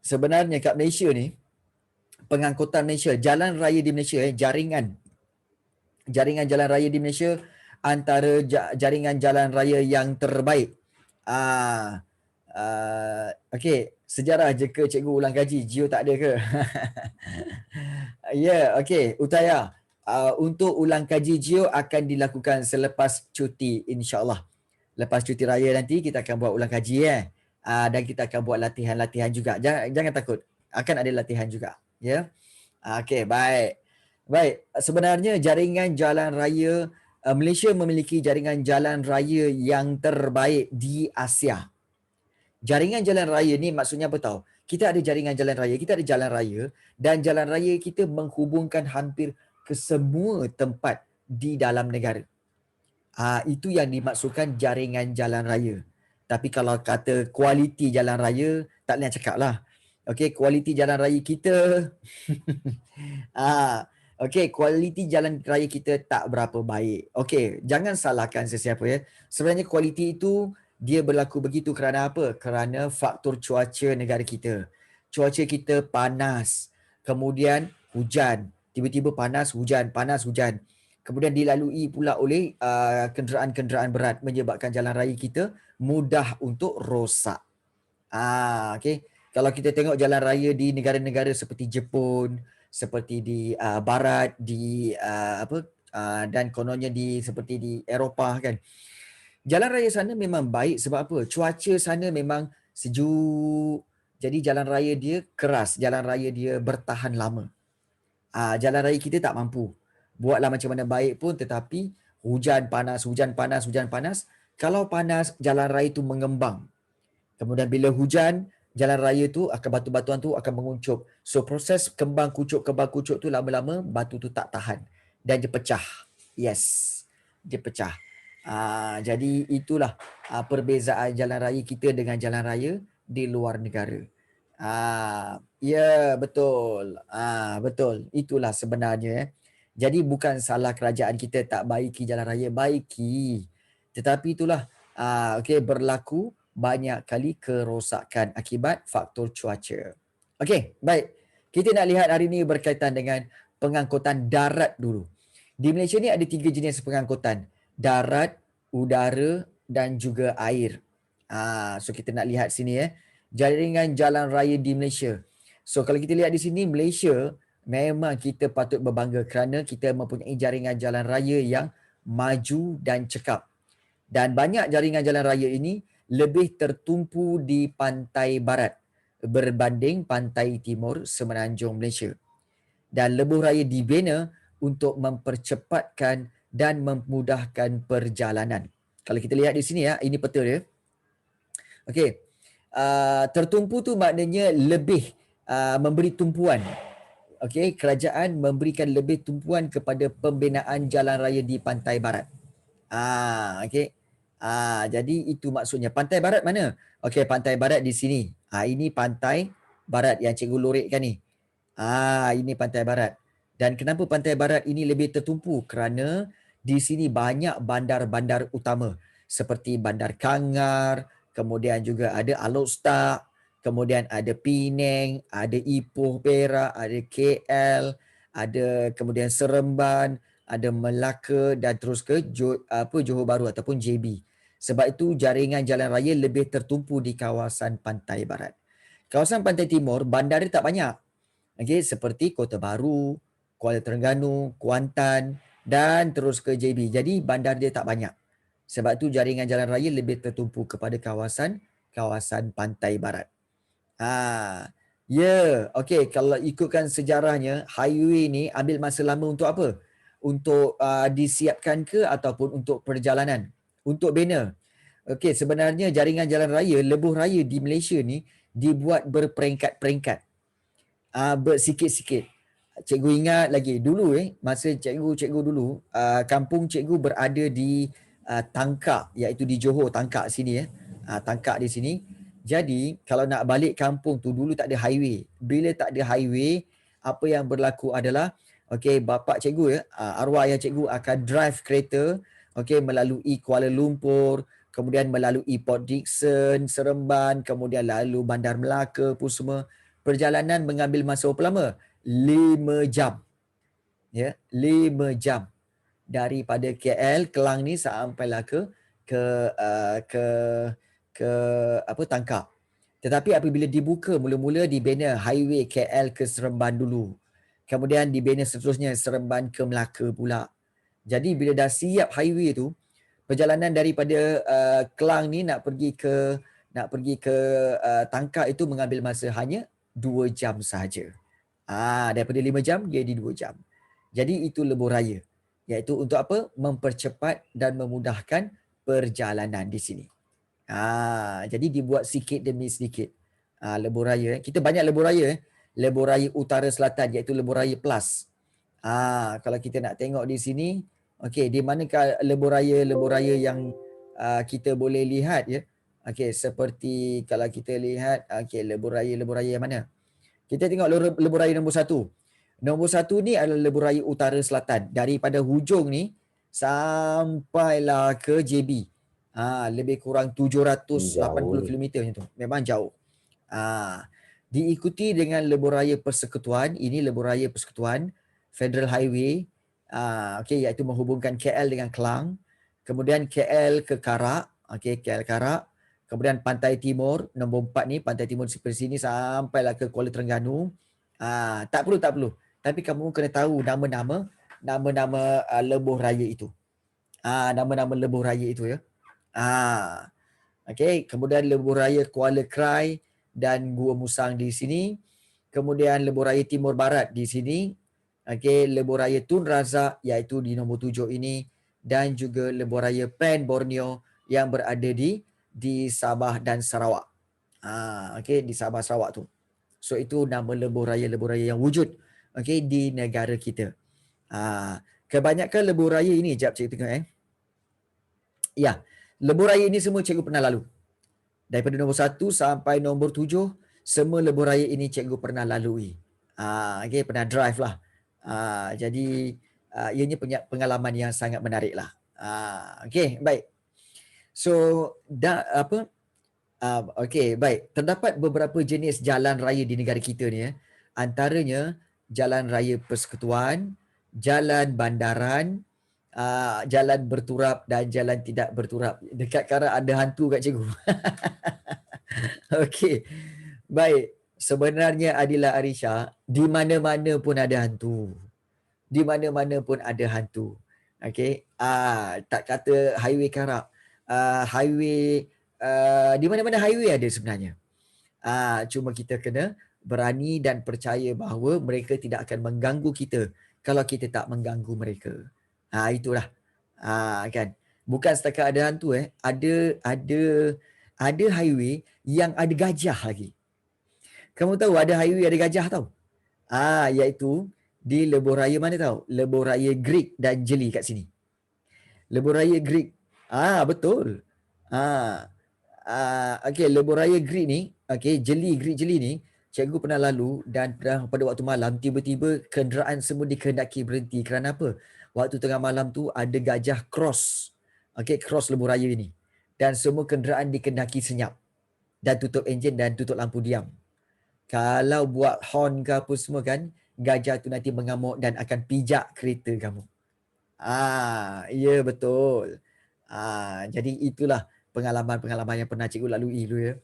sebenarnya kat Malaysia ni, pengangkutan Malaysia, jalan raya di Malaysia, jaringan jalan raya di Malaysia antara jaringan jalan raya yang terbaik. Okey, sejarah je ke cikgu ulang kaji? Geo tak ada ke? Ya, okey. Utaya, untuk ulang kaji Geo akan dilakukan selepas cuti, insyaAllah. Lepas cuti raya nanti kita akan buat ulang kaji dan kita akan buat latihan-latihan juga. Jangan takut, akan ada latihan juga. Ya. Okey, baik. Baik, sebenarnya jaringan jalan raya Malaysia memiliki jaringan jalan raya yang terbaik di Asia. Jaringan jalan raya ni maksudnya apa tahu? Kita ada jaringan jalan raya, kita ada jalan raya dan jalan raya kita menghubungkan hampir ke semua tempat di dalam negara. Itu yang dimaksudkan jaringan jalan raya. Tapi kalau kata kualiti jalan raya, tak boleh nak cakap lah. Okey, kualiti jalan raya kita okey, kualiti jalan raya kita tak berapa baik. Okey, jangan salahkan sesiapa ya. Sebenarnya kualiti itu dia berlaku begitu kerana apa? Kerana faktor cuaca negara kita. Cuaca kita panas, kemudian hujan. Tiba-tiba panas, hujan. Kemudian dilalui pula oleh kenderaan-kenderaan berat menyebabkan jalan raya kita mudah untuk rosak. Okey. Kalau kita tengok jalan raya di negara-negara seperti Jepun, seperti di barat, di dan kononnya seperti di Eropah kan. Jalan raya sana memang baik sebab apa? Cuaca sana memang sejuk. Jadi jalan raya dia keras, jalan raya dia bertahan lama. Jalan raya kita tak mampu. Buatlah macam mana baik pun tetapi hujan panas. Kalau panas, jalan raya tu mengembang. Kemudian bila hujan, jalan raya tu akan batu-batuan tu akan menguncup. So proses kembang kucup tu lama-lama batu tu tak tahan dan dia pecah. Yes, dia pecah. Jadi itulah perbezaan jalan raya kita dengan jalan raya di luar negara. Ya, betul. Betul. Itulah sebenarnya. Jadi bukan salah kerajaan kita tak baiki jalan raya, baiki. Tetapi itulah okey, berlaku banyak kali kerosakan akibat faktor cuaca. Okey, baik. Kita nak lihat hari ini berkaitan dengan pengangkutan darat dulu. Di Malaysia ni ada 3 jenis pengangkutan. Darat, udara dan juga air. So kita nak lihat sini jaringan jalan raya di Malaysia. So kalau kita lihat di sini, Malaysia memang kita patut berbangga kerana kita mempunyai jaringan jalan raya yang maju dan cekap. Dan banyak jaringan jalan raya ini lebih tertumpu di pantai barat berbanding pantai timur semenanjung Malaysia. Dan lebuh raya dibina untuk mempercepatkan dan memudahkan perjalanan. Kalau kita lihat di sini ini peta dia. Okey. Tertumpu tu maknanya lebih memberi tumpuan. Okey, kerajaan memberikan lebih tumpuan kepada pembinaan jalan raya di pantai barat. Okey. Jadi itu maksudnya. Pantai barat mana? Okey, pantai barat di sini. Ini pantai barat yang cikgu lorikkan ni. Ini pantai barat. Dan kenapa pantai barat ini lebih tertumpu? Kerana di sini banyak bandar-bandar utama seperti Bandar Kangar, kemudian juga ada Alor Setar, kemudian ada Penang, ada Ipoh Perak, ada KL, ada kemudian Seremban, ada Melaka dan terus ke Johor Bahru ataupun JB. Sebab itu jaringan jalan raya lebih tertumpu di kawasan pantai barat. Kawasan pantai timur, bandar dia tak banyak. Okey, seperti Kota Baru, Kuala Terengganu, Kuantan dan terus ke JB. Jadi bandar dia tak banyak. Sebab tu jaringan jalan raya lebih tertumpu kepada kawasan pantai barat. Okey, kalau ikutkan sejarahnya, highway ni ambil masa lama untuk apa? Untuk disiapkan ke ataupun untuk perjalanan? Untuk bina. Okey, sebenarnya jaringan jalan raya, lebuh raya di Malaysia ni dibuat berperingkat-peringkat. Bersikit-sikit. Cikgu ingat lagi dulu masa cikgu dulu, kampung cikgu berada di Tangkak, iaitu di Johor, Tangkak sini Tangkak di sini. Jadi kalau nak balik kampung tu dulu tak ada highway. Bila tak ada highway, apa yang berlaku adalah bapak cikgu arwah ayah cikgu akan drive kereta melalui Kuala Lumpur, kemudian melalui Port Dickson, Seremban, kemudian lalu Bandar Melaka pun semua perjalanan mengambil masa berapa lama? 5 jam. Ya, 5 jam daripada KL Kelang ni sampailah ke uh, ke ke apa Tangkap. Tetapi apabila dibuka mula-mula dibina highway KL ke Seremban dulu. Kemudian dibina seterusnya Seremban ke Melaka pula. Jadi bila dah siap highway tu, perjalanan daripada Kelang ni nak pergi ke Tangkap itu mengambil masa hanya 2 jam sahaja. Daripada 5 jam jadi 2 jam. Jadi itu lebuh raya. Iaitu untuk apa? Mempercepat dan memudahkan perjalanan di sini. Jadi dibuat sikit demi sedikit. Lebuh raya. Kita banyak lebuh raya. Lebuh raya utara selatan iaitu lebuh raya plus. Kalau kita nak tengok di sini, okey, di manakah lebuh raya yang kita boleh lihat ya. Okey, seperti kalau kita lihat okey lebuh raya yang mana? Kita tengok lebuh raya nombor 1. Nombor 1 ni adalah lebuh raya utara selatan. Daripada hujung ni sampailah ke JB. Lebih kurang 780 km macam tu. Memang jauh. Diikuti dengan lebuh raya Persekutuan. Ini lebuh raya Persekutuan Federal Highway. Okey, iaitu menghubungkan KL dengan Kelang. Kemudian KL ke Karak. Okey, KL Karak. Kemudian Pantai Timur, nombor 4 ni, Pantai Timur seperti sini sampailah ke Kuala Terengganu. Tak perlu. Tapi kamu kena tahu nama-nama lebuh raya itu. Nama-nama lebuh raya itu ya. Okey, kemudian lebuh raya Kuala Krai dan Gua Musang di sini. Kemudian lebuh raya Timur Barat di sini. Okey, lebuh raya Tun Razak iaitu di nombor 7 ini, dan juga lebuh raya Pen Borneo yang berada di Sabah dan Sarawak. Okey, di Sabah Sarawak tu. So itu nama lebuh raya yang wujud okey di negara kita. Kebanyakan lebuh raya ini, jap cikgu tengok Ya, lebuh raya ini semua cikgu pernah lalu. Daripada nombor 1 sampai nombor 7, semua lebuh raya ini cikgu pernah lalui. Okey, pernah drive lah. Jadi ianya pengalaman yang sangat menarik lah. Okey, baik. So okey, baik. Terdapat beberapa jenis jalan raya di negara kita ni Antaranya jalan raya Persekutuan, jalan bandaran, jalan berturap dan jalan tidak berturap. Dekat Karak ada hantu kat cikgu. Okey. Baik. Sebenarnya Adila Arisha, di mana-mana pun ada hantu. Di mana-mana pun ada hantu. Okey. Tak kata highway Karak. Highway di mana-mana highway ada sebenarnya. Cuma kita kena berani dan percaya bahawa mereka tidak akan mengganggu kita kalau kita tak mengganggu mereka. Itulah. Kan. Bukan setakat ada hantu ada highway yang ada gajah lagi. Kamu tahu ada highway ada gajah tahu? Iaitu di lebuh raya mana tahu? Lebuh raya Greek dan Jeli kat sini. Lebuh raya Greek. Betul. Okey, lebuh raya Greek ni, okey, Greek Jeli ni, cikgu pernah lalu dan pada waktu malam tiba-tiba kenderaan semua dikehendaki berhenti. Kerana apa? Waktu tengah malam tu ada gajah cross. Okey, cross lebuh raya ni. Dan semua kenderaan dikehendaki senyap dan tutup enjin dan tutup lampu diam. Kalau buat horn ke apa semua kan, gajah tu nanti mengamuk dan akan pijak kereta kamu. Ya betul. Jadi itulah pengalaman-pengalaman yang pernah cikgu lalui dulu ya.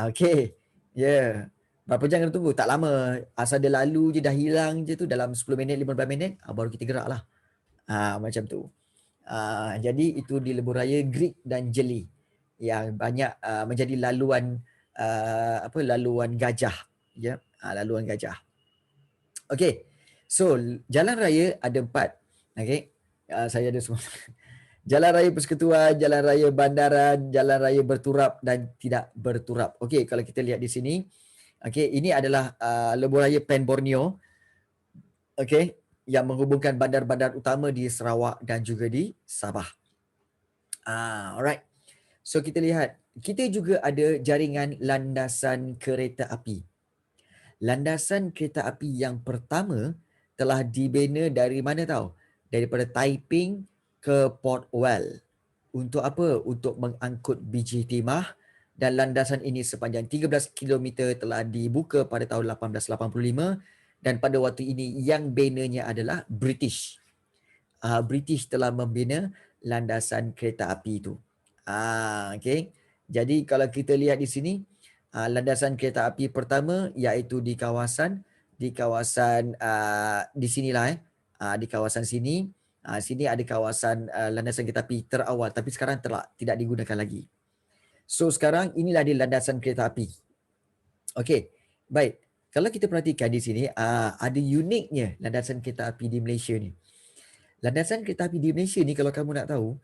Okey. Ya. Berapa jam kena tunggu? Tak lama. Asal dia lalu je dah hilang je tu dalam 10 minit, 15 minit, baru kita gerak lah. Macam tu. Jadi itu di lebuh raya Greek dan Jeli yang banyak menjadi laluan laluan gajah ya. Laluan gajah. Okey. So jalan raya ada 4. Okey. Saya ada semua. Jalan raya Persekutuan, jalan raya bandaran, jalan raya berturap dan tidak berturap. Okey, kalau kita lihat di sini, okey, ini adalah lebuh raya Pen Borneo. Okey, yang menghubungkan bandar-bandar utama di Sarawak dan juga di Sabah. Alright. So kita lihat, kita juga ada jaringan landasan kereta api. Landasan kereta api yang pertama telah dibina dari mana tahu? Daripada Taiping ke Port Well. Untuk apa? Untuk mengangkut biji timah dan landasan ini sepanjang 13 km telah dibuka pada tahun 1885 dan pada waktu ini yang bannernya adalah British. British telah membina landasan kereta api itu. Okay. Jadi kalau kita lihat di sini, landasan kereta api pertama iaitu di kawasan di sinilah di kawasan sini. Sini ada kawasan landasan kereta api terawal tapi sekarang telah tidak digunakan lagi. So sekarang inilah di landasan kereta api. Okey, baik. Kalau kita perhatikan di sini, ada uniknya landasan kereta api di Malaysia ni. Landasan kereta api di Malaysia ni kalau kamu nak tahu,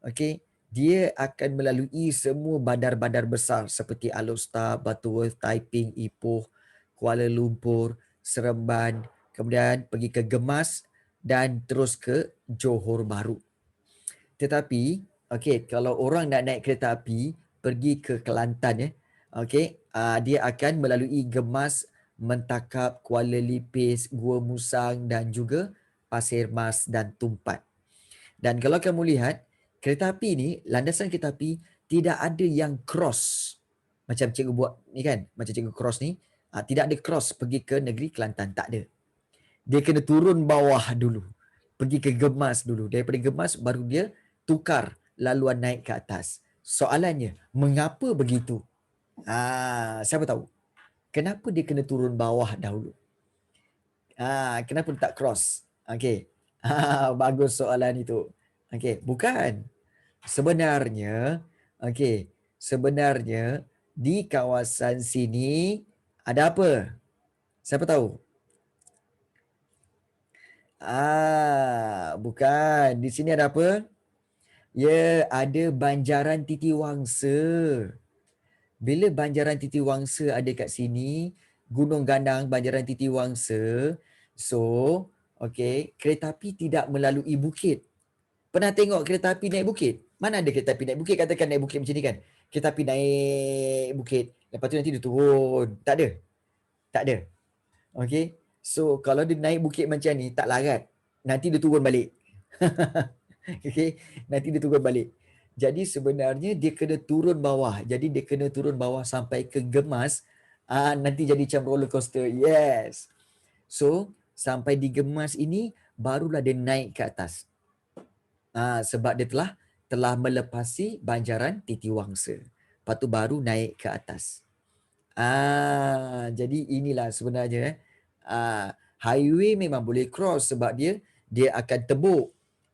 okey, dia akan melalui semua bandar-bandar besar seperti Alor Setar, Butterworth, Taiping, Ipoh, Kuala Lumpur, Seremban, kemudian pergi ke Gemas dan terus ke Johor Bahru. Tetapi, okey, kalau orang nak naik kereta api pergi ke Kelantan okey, dia akan melalui Gemas, Mentakap, Kuala Lipis, Gua Musang dan juga Pasir Mas dan Tumpat. Dan kalau kamu lihat, kereta api ni, landasan kereta api tidak ada yang cross. Macam cikgu buat ni kan, macam cikgu cross ni, tidak ada cross pergi ke negeri Kelantan, tak ada. Dia kena turun bawah dulu. Pergi ke Gemas dulu. Daripada Gemas baru dia tukar laluan naik ke atas. Soalannya, mengapa begitu? Siapa tahu? Kenapa dia kena turun bawah dahulu? Kenapa tak cross? Okey. Bagus soalan itu. Okey, bukan. Sebenarnya, okey, sebenarnya di kawasan sini ada apa? Siapa tahu? Bukan. Di sini ada apa? Ya, ada Banjaran Titiwangsa. Bila Banjaran Titiwangsa ada kat sini, Gunung Ganang, Banjaran Titiwangsa, so, okey, kereta api tidak melalui bukit. Pernah tengok kereta api naik bukit? Mana ada kereta api naik bukit? Katakan naik bukit macam ni kan. Kereta api naik bukit. Lepas tu nanti dia turun. Tak ada. Tak ada. Okey. So, kalau dia naik bukit macam ni, tak larat. Nanti dia turun balik. Okey. Nanti dia turun balik. Jadi sebenarnya dia kena turun bawah. Jadi dia kena turun bawah sampai ke Gemas. Nanti jadi macam roller coaster. Yes. So, sampai di Gemas ini, barulah dia naik ke atas. Sebab dia telah melepasi Banjaran Titiwangsa. Lepas tu baru naik ke atas. Jadi inilah sebenarnya highway memang boleh cross sebab dia akan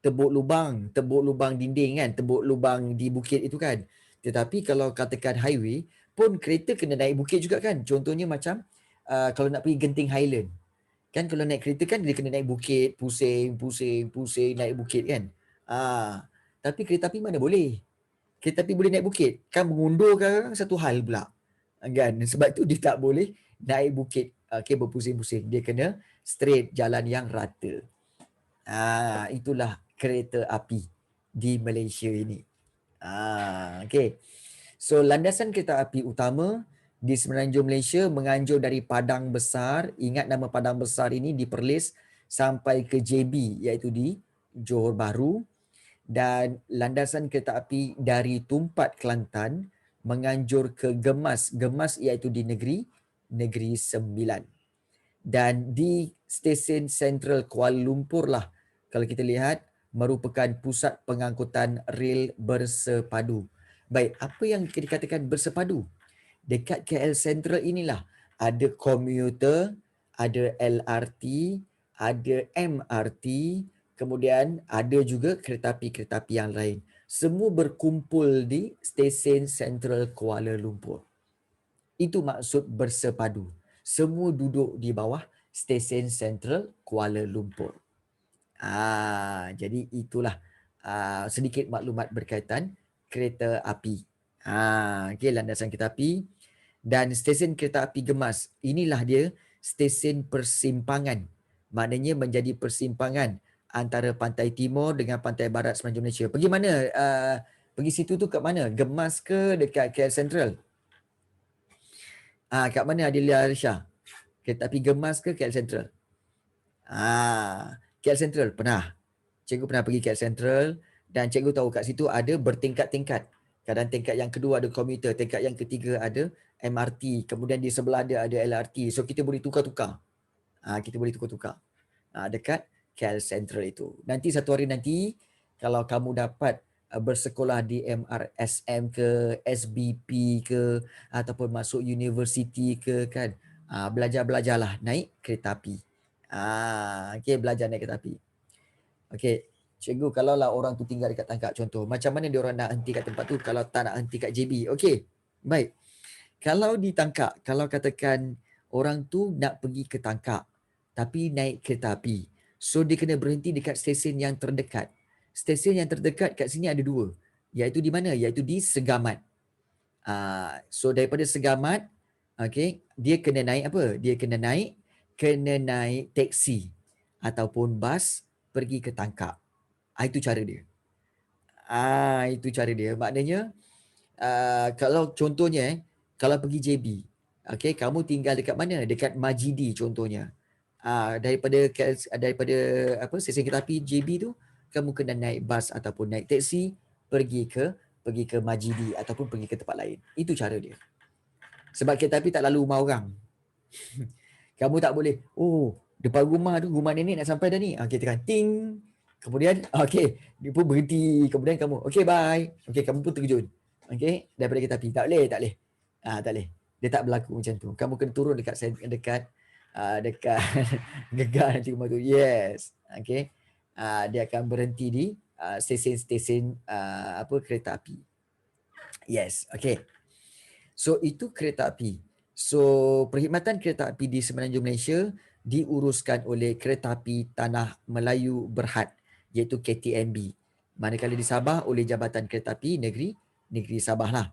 tebuk lubang dinding kan, tebuk lubang di bukit itu kan. Tetapi kalau katakan highway pun kereta kena naik bukit juga kan. Contohnya macam kalau nak pergi Genting Highland. Kan kalau naik kereta kan dia kena naik bukit, pusing naik bukit kan. Tapi kereta api mana boleh? Kereta api boleh naik bukit. Kan mengundur kan satu hal pula. Kan? Sebab tu dia tak boleh naik bukit. Berpusing-pusing. Dia kena straight jalan yang rata. Itulah kereta api di Malaysia ini. Okay. So landasan kereta api utama di Semenanjung Malaysia menganjur dari Padang Besar. Ingat nama Padang Besar ini di Perlis sampai ke JB iaitu di Johor Bahru. Dan landasan kereta api dari Tumpat Kelantan menganjur ke Gemas. Gemas iaitu di Negeri Sembilan. Dan di stesen Sentral Kuala Lumpur lah kalau kita lihat merupakan pusat pengangkutan rel bersepadu. Baik, apa yang dikatakan bersepadu? Dekat KL Sentral inilah ada komuter, ada LRT, ada MRT, kemudian ada juga kereta api yang lain. Semua berkumpul di stesen Sentral Kuala Lumpur. Itu maksud bersepadu. Semua duduk di bawah stesen Sentral Kuala Lumpur. Jadi itulah sedikit maklumat berkaitan kereta api. Okay, landasan kereta api. Dan stesen kereta api Gemas, inilah dia stesen persimpangan. Maknanya menjadi persimpangan antara pantai timur dengan pantai barat Semenanjung Malaysia. Pergi mana? Pergi situ tu kat mana? Gemas ke dekat KL Sentral? Kat mana Adilia Arisha? Kereta api Gemas ke KL Sentral? KL Sentral pernah. Cikgu pernah pergi KL Sentral dan cikgu tahu kat situ ada bertingkat-tingkat. Kadang tingkat yang kedua ada komuter, tingkat yang ketiga ada MRT, kemudian di sebelah dia ada LRT. So kita boleh tukar-tukar. Kita boleh tukar-tukar dekat KL Central itu. Nanti satu hari nanti kalau kamu dapat bersekolah di MRSM ke, SBP ke, ataupun masuk universiti ke kan, belajar-belajarlah naik kereta api. Okay, belajar naik kereta api. Okay, cikgu, kalau lah orang tu tinggal dekat Tangkak contoh, macam mana dia orang nak henti kat tempat tu kalau tak nak henti kat JB? Okay, baik. Kalau di Tangkak, kalau katakan orang tu nak pergi ke Tangkak tapi naik kereta api, so dia kena berhenti dekat stesen yang terdekat. Stesen yang terdekat kat sini ada dua, iaitu di mana? Iaitu di Segamat. So daripada Segamat, okay, dia kena naik apa? Dia kena naik teksi ataupun bas pergi ke Tangkak. Itu cara dia. Itu cara dia. Maknanya kalau contohnya kalau pergi JB, okay, kamu tinggal dekat mana? Dekat Majidi contohnya. Daripada apa stesen kereta api JB tu, kamu kena naik bas ataupun naik teksi pergi ke Majidi ataupun pergi ke tempat lain. Itu cara dia. Sebab kereta api tak lalu rumah orang. Kamu tak boleh, depan rumah nenek nak sampai dah ni. Okay, tekan ting. Kemudian, okay, dia pun berhenti. Kemudian kamu, okay, bye. Okay, kamu pun terjun. Okay, daripada kereta api. Tak boleh. Tak boleh. Dia tak berlaku macam tu. Kamu kena turun dekat gegar nanti rumah tu. Yes. Okay. Dia akan berhenti di stesen kereta api. Yes. Okay. So itu kereta api. So perkhidmatan kereta api di Semenanjung Malaysia diuruskan oleh Kereta Api Tanah Melayu Berhad, iaitu KTMB. Manakala di Sabah oleh Jabatan Kereta Api Negeri Sabah lah.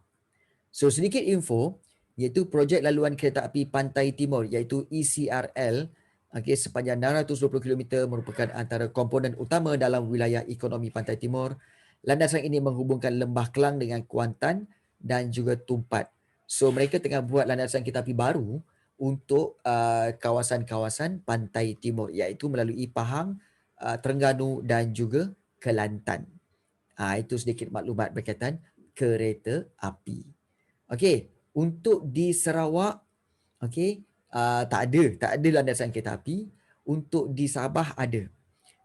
So sedikit info, iaitu projek laluan kereta api Pantai Timur, iaitu ECRL, sepanjang 620 km merupakan antara komponen utama dalam wilayah ekonomi Pantai Timur. Landasan ini menghubungkan Lembah Kelang dengan Kuantan dan juga Tumpat. So mereka tengah buat landasan kereta api baru untuk kawasan-kawasan Pantai Timur, iaitu melalui Pahang, Terengganu dan juga Kelantan. Itu sedikit maklumat berkaitan kereta api. Okey, untuk di Sarawak, okey, tak ada landasan kereta api. Untuk di Sabah ada.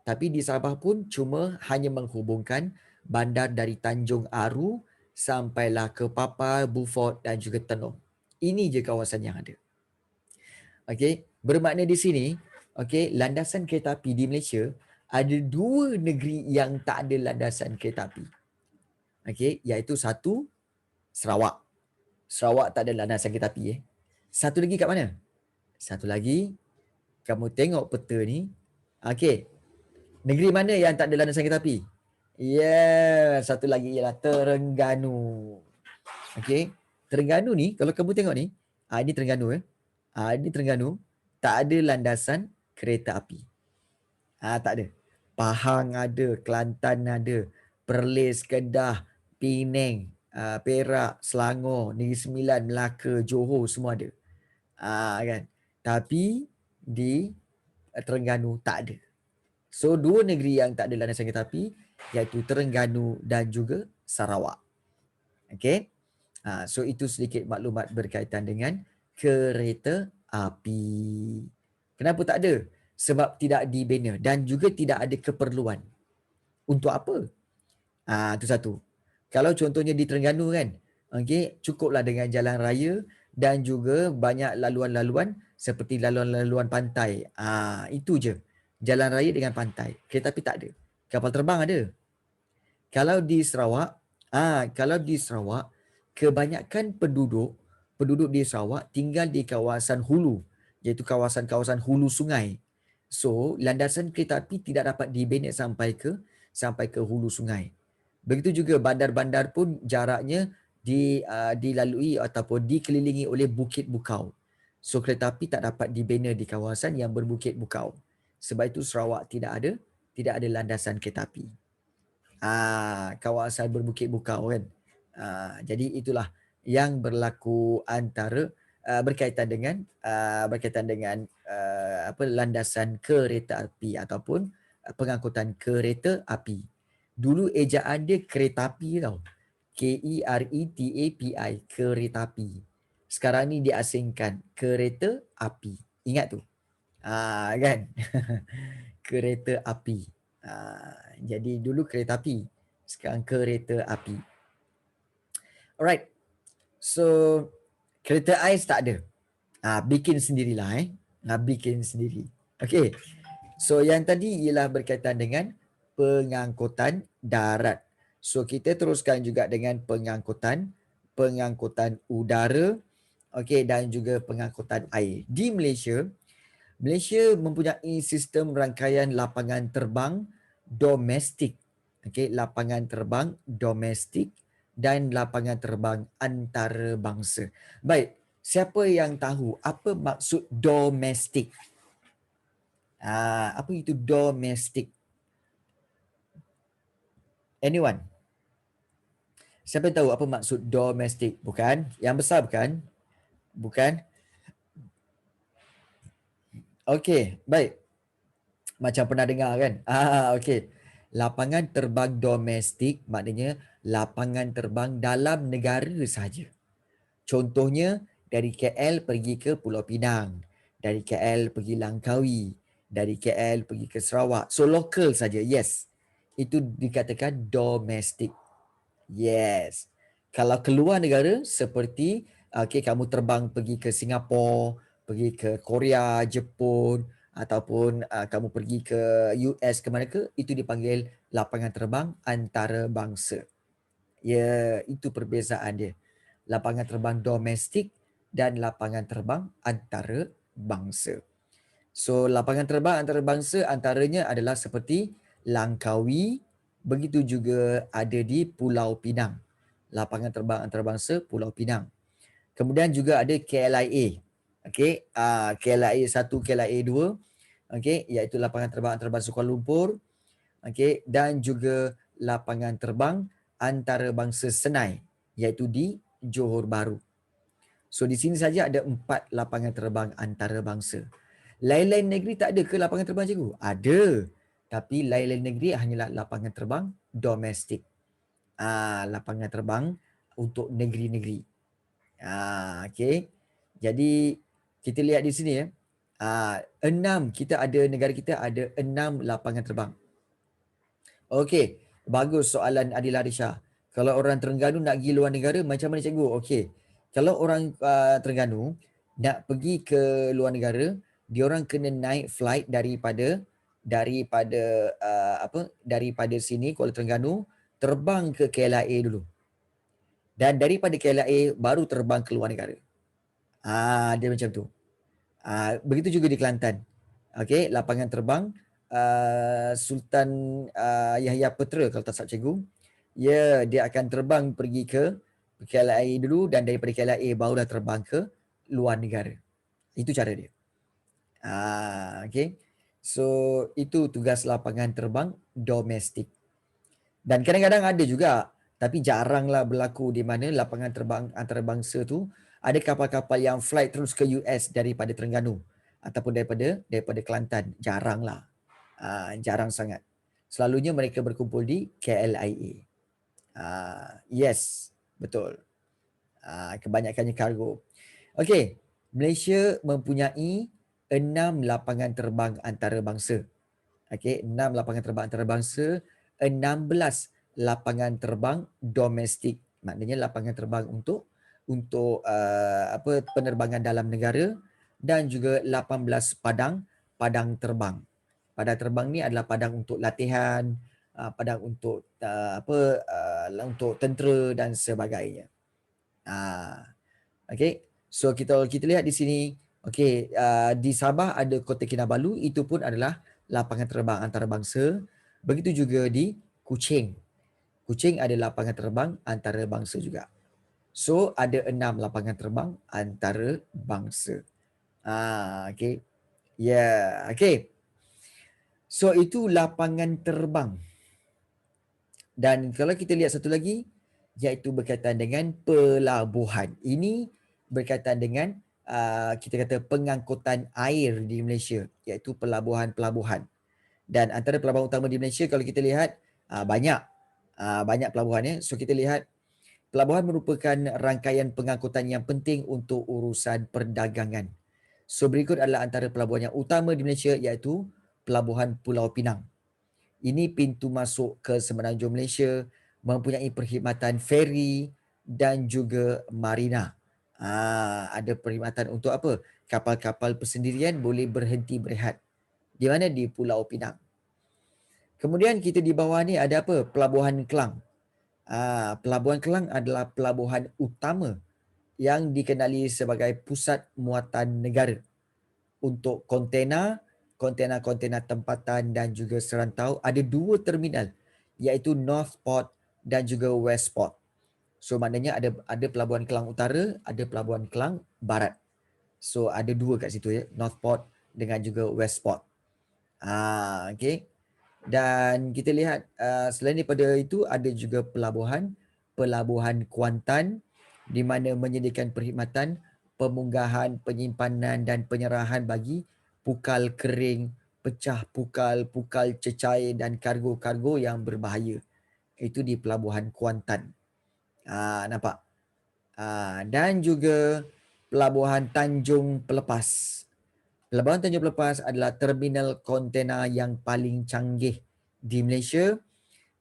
Tapi di Sabah pun cuma hanya menghubungkan bandar dari Tanjung Aru sampailah ke Papar, Beaufort dan juga Tenung. Ini je kawasan yang ada. Okey, bermakna di sini, okey, landasan kereta api di Malaysia ada dua negeri yang tak ada landasan kereta api. Okey, iaitu satu Sarawak. Sarawak tak ada landasan kereta api. Satu lagi kat mana? Satu lagi, kamu tengok peta ni. Okey, negeri mana yang tak ada landasan kereta api? Satu lagi ialah Terengganu. Okey, Terengganu ni, kalau kamu tengok ni, ini Terengganu. Ini Terengganu, tak ada landasan kereta api. Tak ada. Pahang ada, Kelantan ada, Perlis, Kedah, Penang, Perak, Selangor, Negeri Sembilan, Melaka, Johor, semua ada. Kan? Tapi di Terengganu tak ada. So dua negeri yang tak ada landasan kereta api iaitu Terengganu dan juga Sarawak. Okay. So itu sedikit maklumat berkaitan dengan kereta api. Kenapa tak ada? Sebab tidak dibina dan juga tidak ada keperluan. Untuk apa? Itu satu. Kalau contohnya di Terengganu kan, okay, cukuplah dengan jalan raya dan juga banyak laluan-laluan seperti laluan-laluan pantai. Itu je. Jalan raya dengan pantai. Kereta api tak ada. Kapal terbang ada. Kalau di Sarawak, kebanyakan penduduk di Sarawak tinggal di kawasan hulu, iaitu kawasan-kawasan hulu sungai. So, landasan kereta api tidak dapat dibina sampai ke hulu sungai. Begitu juga bandar-bandar pun jaraknya dilalui ataupun dikelilingi oleh bukit bukau. So kereta api tak dapat dibina di kawasan yang berbukit bukau. Sebab itu Sarawak tidak ada landasan kereta api. Kawasan berbukit bukau kan. Jadi itulah yang berlaku antara berkaitan dengan landasan kereta api ataupun pengangkutan kereta api. Dulu ejaan dia kereta api tau. K-E-R-E-T-A-P-I, kereta api. Sekarang ni diasingkan kereta api. Ingat tu. Kan? Kereta api. Jadi dulu kereta api, sekarang kereta api. Alright. So kereta ais tak ada. Bikin sendirilah bikin sendiri. Okay. So yang tadi ialah berkaitan dengan pengangkutan darat. So kita teruskan juga dengan pengangkutan udara, okey, dan juga pengangkutan air. Di Malaysia, Malaysia mempunyai sistem rangkaian lapangan terbang domestik. Okey, lapangan terbang domestik dan lapangan terbang antarabangsa. Baik, siapa yang tahu apa maksud domestik? Apa itu domestik? Anyone? Siapa yang tahu apa maksud domestik? Bukan? Yang besar bukan? Bukan? Okey, baik. Macam pernah dengar kan? Okey. Lapangan terbang domestik maknanya lapangan terbang dalam negara sahaja. Contohnya dari KL pergi ke Pulau Pinang, dari KL pergi Langkawi, dari KL pergi ke Sarawak. So local saja. Yes. Itu dikatakan domestik. Yes. Kalau keluar negara seperti kamu terbang pergi ke Singapura, pergi ke Korea, Jepun ataupun kamu pergi ke US ke mana ke, itu dipanggil lapangan terbang antarabangsa. Ya, itu perbezaan dia. Lapangan terbang domestik dan lapangan terbang antarabangsa. So, lapangan terbang antarabangsa antaranya adalah seperti Langkawi, begitu juga ada di Pulau Pinang. Lapangan terbang antarabangsa Pulau Pinang. Kemudian juga ada KLIA. Okey, KLIA 1, KLIA 2, okey, iaitu lapangan terbang antarabangsa Kuala Lumpur. Okey, dan juga lapangan terbang antarabangsa Senai, iaitu di Johor Bahru. So di sini saja ada 4 lapangan terbang antarabangsa. Lain-lain negeri tak ada ke lapangan terbang, cikgu? Ada. Tapi lain-lain negeri hanyalah lapangan terbang domestik. Lapangan terbang untuk negeri-negeri. Okey. Jadi kita lihat di sini ya. 6 kita ada, negara kita ada 6 lapangan terbang. Okey, bagus soalan Adila Risha. Kalau orang Terengganu nak pergi luar negara macam mana, cikgu? Okey. Kalau orang Terengganu nak pergi ke luar negara, dia orang kena naik flight daripada daripada sini Kuala Terengganu terbang ke KLIA dulu. Dan daripada KLIA baru terbang ke luar negara. Dia macam tu. Begitu juga di Kelantan. Okey, lapangan terbang Sultan Yahya Putra kalau tak salah cikgu. Ya, dia akan terbang pergi ke KLIA dulu dan daripada KLIA barulah terbang ke luar negara. Itu cara dia. Okey. So, itu tugas lapangan terbang domestik. Dan kadang-kadang ada juga, tapi jaranglah berlaku di mana lapangan terbang antarabangsa tu ada kapal-kapal yang flight terus ke US daripada Terengganu ataupun daripada Kelantan. Jaranglah. Jarang sangat. Selalunya mereka berkumpul di KLIA. Yes, betul. Kebanyakannya kargo. Okey, Malaysia mempunyai 6 lapangan terbang antarabangsa. Okey, 6 lapangan terbang antarabangsa, 16 lapangan terbang domestik. Maknanya lapangan terbang untuk penerbangan dalam negara dan juga 18 padang terbang. Padang terbang ni adalah padang untuk latihan, padang untuk untuk tentera dan sebagainya. Okey. So kita lihat di sini, okey, di Sabah ada Kota Kinabalu, itu pun adalah lapangan terbang antarabangsa. Begitu juga di Kuching. Kuching ada lapangan terbang antarabangsa juga. So ada 6 lapangan terbang antarabangsa. Okey. Ya, okey. So itu lapangan terbang. Dan kalau kita lihat satu lagi, iaitu berkaitan dengan pelabuhan. Ini berkaitan dengan kita kata pengangkutan air di Malaysia, iaitu pelabuhan-pelabuhan. Dan antara pelabuhan utama di Malaysia kalau kita lihat banyak pelabuhan ya. So kita lihat pelabuhan merupakan rangkaian pengangkutan yang penting untuk urusan perdagangan. So berikut adalah antara pelabuhan yang utama di Malaysia, iaitu Pelabuhan Pulau Pinang. Ini pintu masuk ke Semenanjung Malaysia, mempunyai perkhidmatan feri dan juga marina. Ada perkhidmatan untuk apa? Kapal-kapal persendirian boleh berhenti berehat. Di mana? Di Pulau Pinang. Kemudian kita di bawah ni ada apa? Pelabuhan Kelang. Pelabuhan Kelang adalah pelabuhan utama yang dikenali sebagai pusat muatan negara untuk kontena tempatan dan juga serantau. Ada 2 terminal, iaitu North Port dan juga West Port. So maknanya ada pelabuhan Kelang Utara, ada pelabuhan Kelang Barat. So ada 2 kat situ ya, North Port dengan juga West Port. Okay. Dan kita lihat selain daripada itu ada juga pelabuhan Kuantan, di mana menyediakan perkhidmatan pemunggahan, penyimpanan dan penyerahan bagi pukal kering, pecah pukal, pukal cecair dan kargo-kargo yang berbahaya. Itu di pelabuhan Kuantan. Nampak? Dan juga pelabuhan Tanjung Pelepas. Pelabuhan Tanjung Pelepas adalah terminal kontena yang paling canggih di Malaysia,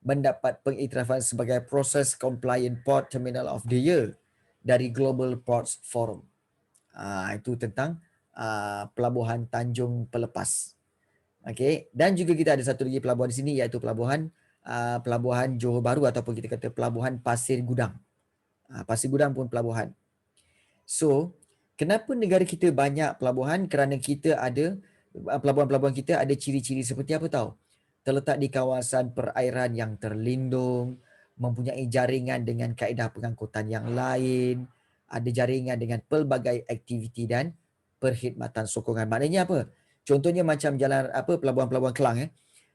mendapat pengiktirafan sebagai Process Compliant Port Terminal of the Year dari Global Ports Forum. Itu tentang pelabuhan Tanjung Pelepas. Okay. Dan juga kita ada satu lagi pelabuhan di sini, iaitu pelabuhan Johor Bahru ataupun kita kata pelabuhan Pasir Gudang. Pasir Gudang pun pelabuhan. So, kenapa negara kita banyak pelabuhan? Kerana kita ada pelabuhan-pelabuhan kita ada ciri-ciri seperti apa tahu? Terletak di kawasan perairan yang terlindung, mempunyai jaringan dengan kaedah pengangkutan yang lain, ada jaringan dengan pelbagai aktiviti dan perkhidmatan sokongan. Maknanya apa? Contohnya macam jalan pelabuhan-pelabuhan Kelang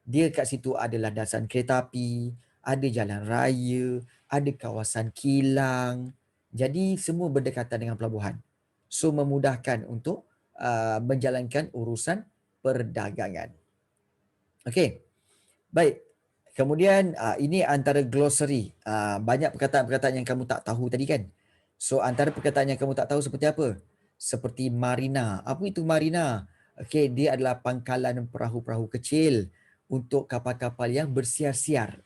dia kat situ ada landasan kereta api, ada jalan raya, ada kawasan kilang. Jadi semua berdekatan dengan pelabuhan. So memudahkan untuk menjalankan urusan perdagangan. Okey. Baik. Kemudian ini antara glossary. Banyak perkataan-perkataan yang kamu tak tahu tadi kan. So antara perkataan yang kamu tak tahu seperti apa? Seperti marina. Apa itu marina? Okey, dia adalah pangkalan perahu-perahu kecil untuk kapal-kapal yang bersiar-siar.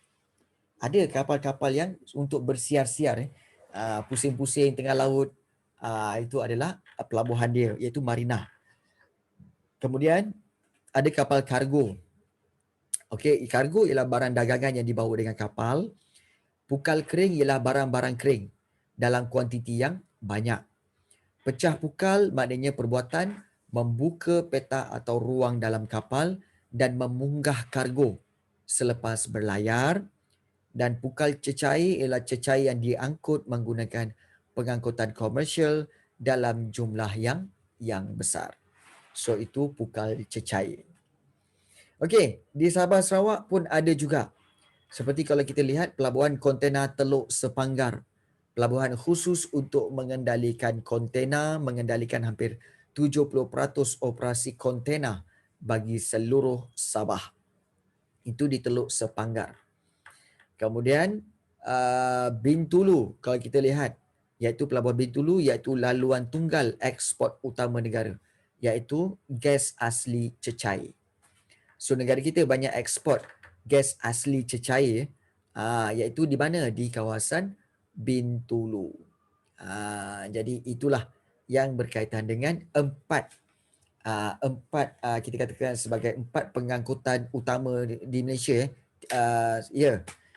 Ada kapal-kapal yang untuk bersiar-siar pusing-pusing tengah laut. Itu adalah pelabuhan dia, iaitu marina. Kemudian ada kapal kargo. Okey, kargo ialah barang dagangan yang dibawa dengan kapal. Pukal kering ialah barang-barang kering dalam kuantiti yang banyak. Pecah pukal maknanya perbuatan membuka peta atau ruang dalam kapal dan memunggah kargo selepas berlayar. Dan pukal cecair ialah cecair yang diangkut menggunakan pengangkutan komersial dalam jumlah yang besar. So itu pukal cecair. Okey, di Sabah Sarawak pun ada juga. Seperti kalau kita lihat pelabuhan kontena Teluk Sepanggar. Pelabuhan khusus untuk mengendalikan kontena, mengendalikan hampir 70% operasi kontena bagi seluruh Sabah. Itu di Teluk Sepanggar. Kemudian Bintulu kalau kita lihat, iaitu pelabuhan Bintulu iaitu laluan tunggal ekspor utama negara, iaitu gas asli cecair. So negara kita banyak ekspor gas asli cecair, iaitu di mana? Di kawasan Bintulu. Jadi itulah yang berkaitan dengan empat kita katakan sebagai 4 pengangkutan utama di Malaysia.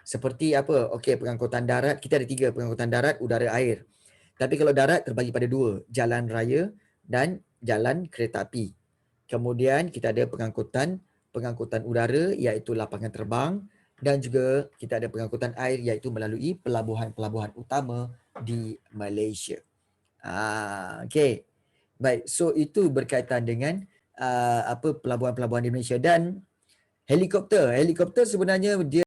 Seperti apa? Okey, pengangkutan darat, kita ada 3, pengangkutan darat, udara, air. Tapi kalau darat terbagi pada 2, jalan raya dan jalan kereta api. Kemudian kita ada pengangkutan udara iaitu lapangan terbang, dan juga kita ada pengangkutan air iaitu melalui pelabuhan-pelabuhan utama di Malaysia. Okey. Baik, so itu berkaitan dengan pelabuhan-pelabuhan di Malaysia. Dan helikopter sebenarnya dia